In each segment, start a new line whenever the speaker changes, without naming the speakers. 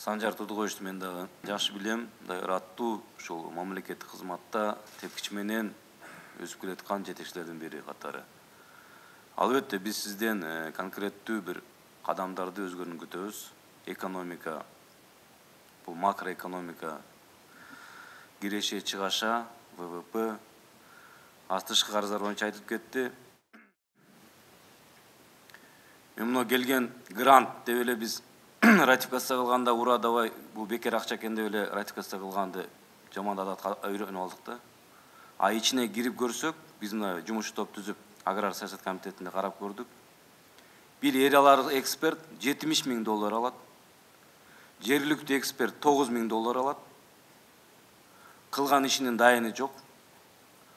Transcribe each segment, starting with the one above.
Санжар Турдуговичти мен дагы жакшы билем, ыраттуу ушул мамлекеттик кызматта тепкич менен өсүп келаткан жетекчилердин бири катары. Албетте биз сизден конкреттүү бир кадамдарды өзгөрүүнү күтөбүз. Экономика, бул макроэкономика киреше чыгаша, ВВП, тышкы карыздар боюнча айтып кетти. Мына келген грант деп эле биз ратификация кылганда ура давай бул бекер акча экен деп эле ратификация кылганды жаман адатка үйрөнүп алдык да. Ичине кирип көрсөк, биз мына жумуш топ түзүп аграр саясат комитетинде карап көрдүк. Бир эл эксперт $70.000 алат. Жергиликтүү эксперт $9.000 алат. Кылган ишинин дайыны жок.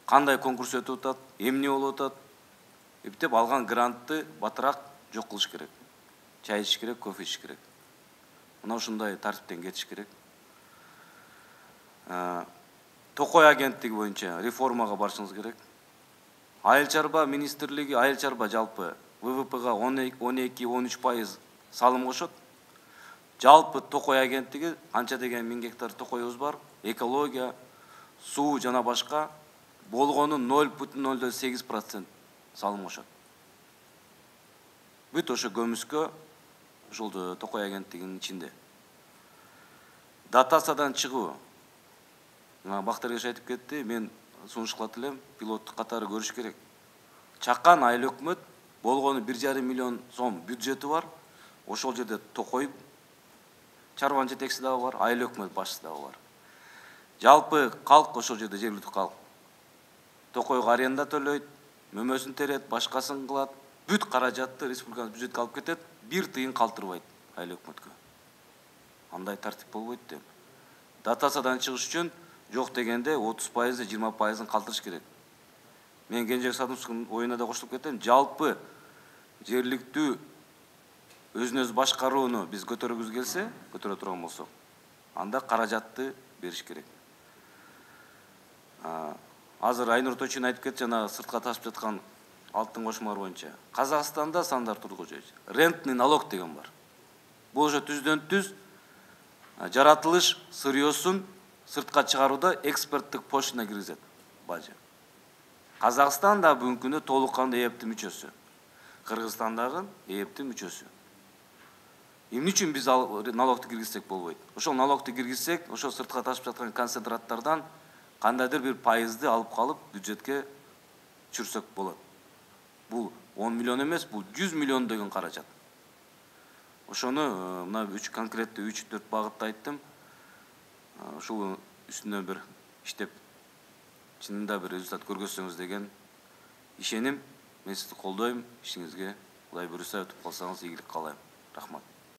Кандай конкурс өтүп атат, эмне болуп атат деп алган грантты батыраак жок кылыш керек. Чай ичиш керек, кофе ичиш керек. Мына ушундай тартиптен кетиш керек. Токой агенттиги боюнча реформага барышыңыз керек. Айыл чарба министрлиги, айыл чарба жалпы ВВПга 12-13% салым кошот. Жалпы Токой агенттиги анча деген 1000 гектар токойубуз бар. Экология, суу жана башка болгону 0,08% салым кошот. Бүт ошо көмүскө ушул Токой агенттигинин ичинде. Дотациядан чыгуу. Бактыргыч айтып кетти, мен сунуш кылат элем, пилоттук катары көрүш керек. Чакан айыл өкмөт болгону 1,5 миллион сом бюджети бар. Ошол жерде Токой чарбанын жетекчиси дагы бар, айыл өкмөт башчысы дагы бар. Жалпы калк ошол жерде жергиликтүү калк Токойго аренда төлөйт, мөмөсүн терет, башкасын кылат. Бүт каражатты республиканын бюджетке алып кетет, бир тыйын калтырбайт айыл өкмөткө. Андай тартип болбойт деп. Дотациядан чыгыш үчүн жок дегенде 30%, 20%-ын калтырыш керек. Мен Кенжебек Сатымовдун оюна да кошулуп кетем. Жалпы жергиликтүү өзүн өзү башкарууну биз көтөргүбүз келсе, көтөрө турган болсок, анда каражатты бериш керек. Азыр Айнур Точин айтып кетти, жана сыртка ташып жаткан алтын кошмалар боюнча. Казакстанда, Санжар Турдугович, рентный налог деген бар. Бул ошо түздөн түз жаратылыш сырьёсун сыртка чыгарууда экспорттук пошлина киргизет бажы. Казакстан да бүгүнкү күндө толук кандуу ээптин мүчөсү. Кыргызстан дагы ээптин мүчөсү. Эмне үчүн биз налогду киргизсек болбойт? Ошол налогду киргизсек, ошол сыртка ташып жаткан концентраттардан кандайдыр бир пайызды алып калып бюджетке түшүрсөк болот. Бул 10 миллион эмес, бул 100 миллион деген каражат. Ошону мына конкреттүү 3-4 багытта айттым. Ушул үстүнөн бир иштеп чынында бир результат көргөзсөңүз деген ишеним. Мен сизди колдойм, ишиңизге Кудай буюрса өтүп калсаңыз ийгилик каалайм. Рахмат.